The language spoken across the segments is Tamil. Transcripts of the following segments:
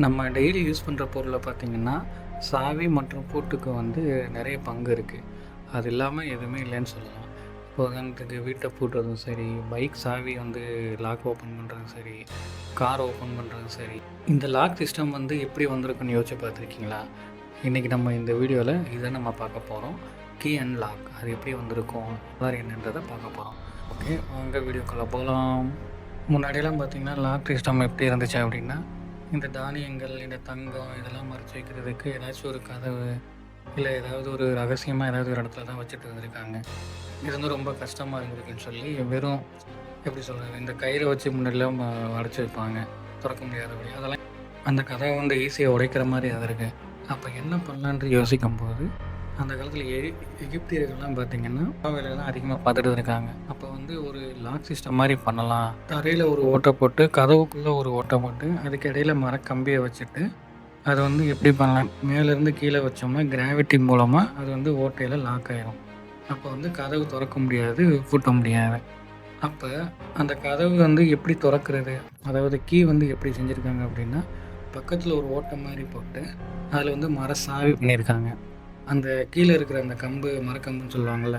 நம்ம டெய்லி யூஸ் பண்ணுற பொருளை பார்த்திங்கன்னா, சாவி மற்றும் பூட்டுக்கு வந்து நிறைய பங்கு இருக்குது. அது இல்லாமல் எதுவுமே இல்லைன்னு சொல்லலாம். இப்போ உதாரணத்துக்கு வீட்டை பூட்டுறதும் சரி, பைக் சாவி வந்து லாக் ஓப்பன் பண்ணுறதும் சரி, கார் ஓப்பன் பண்ணுறதும் சரி. இந்த லாக் சிஸ்டம் வந்து எப்படி வந்திருக்குன்னு யோசிச்சு பார்த்துருக்கீங்களா? இன்றைக்கி நம்ம இந்த வீடியோவில் இதை நம்ம பார்க்க போகிறோம். கீ அண்ட் லாக் அது எப்படி வந்திருக்கும், வேறு என்னன்றதை பார்க்க போகிறோம். ஓகே, வாங்க வீடியோக்குள்ளே போகலாம். முன்னாடியெல்லாம் பார்த்திங்கன்னா லாக் சிஸ்டம் எப்படி இருந்துச்சு அப்படின்னா, இந்த தானியங்கள், இந்த தங்கம் இதெல்லாம் மறைச்சி வைக்கிறதுக்கு ஏதாச்சும் ஒரு கதவு, இல்லை ஏதாவது ஒரு ரகசியமாக ஏதாவது ஒரு இடத்துல தான் வச்சுட்டு இருந்திருக்காங்க. இது வந்து ரொம்ப கஷ்டமாக இருந்திருக்குன்னு சொல்லி வெறும் எப்படி சொல்கிறது, இந்த கயிறை வச்சு முன்னாடிலாம் அடைச்சி வைப்பாங்க, திறக்க முடியாதபடி. அதெல்லாம் அந்த கதவை வந்து ஈஸியாக உடைக்கிற மாதிரி அது இருக்குது. அப்போ என்ன பண்ணலான்ட்டு யோசிக்கும்போது, அந்த காலத்தில் எகிப்தியர்கள்லாம் பார்த்திங்கன்னா வேலையெல்லாம் அதிகமாக பார்த்துட்டு இருக்காங்க. அப்போ வந்து ஒரு லாக் சிஸ்டம் மாதிரி பண்ணலாம். தரையில் ஒரு ஓட்டை போட்டு, கதவுக்குள்ளே ஒரு ஓட்டை போட்டு, அதுக்கு இடையில் மரக்கம்பியை வச்சுட்டு, அதை வந்து எப்படி பண்ணலாம், மேலேருந்து கீழே வச்சோம்னா கிராவிட்டி மூலமாக அது வந்து ஓட்டையில் லாக் ஆகிடும். அப்போ வந்து கதவு திறக்க முடியாது, பூட்ட முடியாது. அப்போ அந்த கதவு வந்து எப்படி திறக்கிறது, அதாவது கீ வந்து எப்படி செஞ்சுருக்காங்க அப்படின்னா, பக்கத்தில் ஒரு ஓட்டை மாதிரி போட்டு அதில் வந்து மர சாவி பண்ணியிருக்காங்க. அந்த கீழே இருக்கிற அந்த கம்பு, மரக்கம்புன்னு சொல்லுவாங்கள்ல,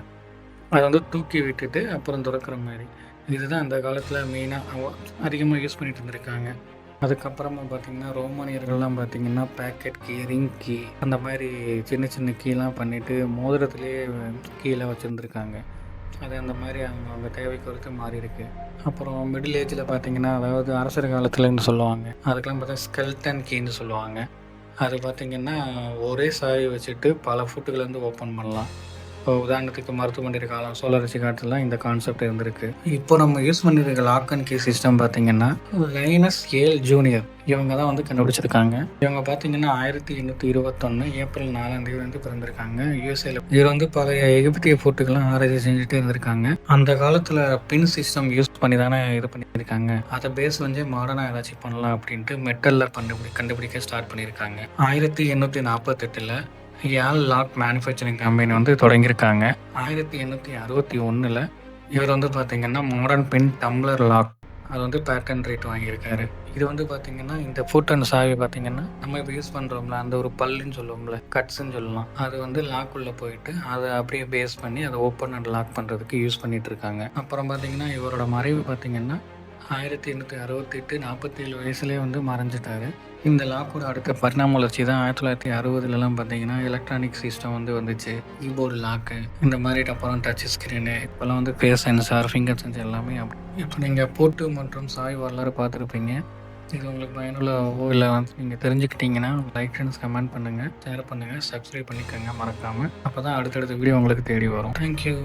அதை வந்து தூக்கி விட்டுட்டு அப்புறம் திறக்கிற மாதிரி. இதுதான் அந்த காலத்தில் மெயினாக அதிகமாக யூஸ் பண்ணிட்டு இருந்திருக்காங்க. அதுக்கப்புறமா பார்த்திங்கன்னா ரோமானியர்கள்லாம் பார்த்திங்கன்னா பேக்கெட் கீ, ரிங் கீ, அந்த மாதிரி சின்ன சின்ன கீலாம் பண்ணிவிட்டு மோதிரத்துலேயே கீழே வச்சுருந்துருக்காங்க. அது அந்த மாதிரி அவங்க தேவைக்கு பொறுத்து மாறி இருக்குது. அப்புறம் மிடில் ஏஜில் பார்த்திங்கன்னா, அதாவது அரசர் காலத்துலன்னு சொல்லுவாங்க, அதுக்கெல்லாம் பார்த்தா ஸ்கெல்டன் கீன்னு சொல்லுவாங்க. அது பார்த்திங்கன்னா ஒரே சாவி வச்சுட்டு பல ஃபுட்டுகளை வந்து ஓப்பன் பண்ணலாம். இப்போ உதாரணத்துக்கு மருத்துவமனை காலம், சோழரட்சி காலத்துலலாம் இந்த கான்செப்ட் இருந்திருக்கு. இப்போ நம்ம யூஸ் பண்ணியிருக்க லாக் அண்ட் கீ சிஸ்டம் பார்த்திங்கன்னா லைனஸ் ஏல் ஜூனியர் இவங்க தான் வந்து கண்டுபிடிச்சிருக்காங்க. இவங்க பார்த்திங்கன்னா 1821 ஏப்ரல் 4 வந்து பிறந்திருக்காங்க யூஎஸ்ஏல. இவர் வந்து பழைய எகிப்திய ஃபுட்டுக்கெல்லாம் ஆராய்ச்சி செஞ்சுட்டு இருந்திருக்காங்க. அந்த காலத்தில் பின் சிஸ்டம் யூஸ் பண்ணி தானே இது பண்ணியிருக்காங்க. அதை பேஸ் வந்து மாடர்னாக ஏதாச்சும் பண்ணலாம் அப்படின்ட்டு மெட்டலில் கண்டுபிடிக்க ஸ்டார்ட் பண்ணியிருக்காங்க. 1848 யாழ் லாக் மேனுஃபேக்சரிங் கம்பெனி வந்து தொடங்கியிருக்காங்க. 1861 இவர் வந்து பார்த்திங்கன்னா மாடர்ன் பின் டம்ளர் லாக் அது வந்து பேட்டன் ரேட் வாங்கியிருக்காரு. இது வந்து பார்த்திங்கன்னா இந்த ஃபுட் அண்ட் சாவி பார்த்திங்கன்னா நம்ம இப்போ யூஸ் பண்ணுறோம்ல, அந்த ஒரு பல்லுன்னு சொல்லுவோம்ல, கட்ஸ்ன்னு சொல்லலாம், அது வந்து லாக்குள்ளே போயிட்டு அதை அப்படியே பேஸ் பண்ணி அதை ஓப்பன் அண்ட் லாக் பண்ணுறதுக்கு யூஸ் பண்ணிகிட்டு இருக்காங்க. அப்புறம் பார்த்திங்கன்னா இவரோட மறைவு பார்த்திங்கன்னா 1868 47 வயசுலேயே வந்து மறைஞ்சிட்டாரு. இந்த லாக்கோட அடுத்த பரிணாம வளர்ச்சி தான் 1960 பார்த்தீங்கன்னா எலக்ட்ரானிக் சிஸ்டம் வந்து வந்துச்சு. கீபோர்டு லாக்கு, இந்த மாதிரி அப்புறம் டச் ஸ்க்ரீனு, இப்போல்லாம் வந்து ஃபேஸ் சென்சார், ஃபிங்கர் சென்சார் எல்லாமே அப்படி. இப்போ நீங்கள் பூட்டு மற்றும் சாவி வரலாறு பார்த்துருப்பீங்க. இது உங்களுக்கு பயனுள்ளவோ இல்லை வந்து நீங்கள் தெரிஞ்சுக்கிட்டீங்கன்னா லைக் அண்ட் கமெண்ட் பண்ணுங்கள், ஷேர் பண்ணுங்கள், சப்ஸ்கிரைப் பண்ணிக்கோங்க மறக்காமல். அப்போ தான் அடுத்தடுத்த வீடியோ உங்களுக்கு தேடி வரும். தேங்க்யூ.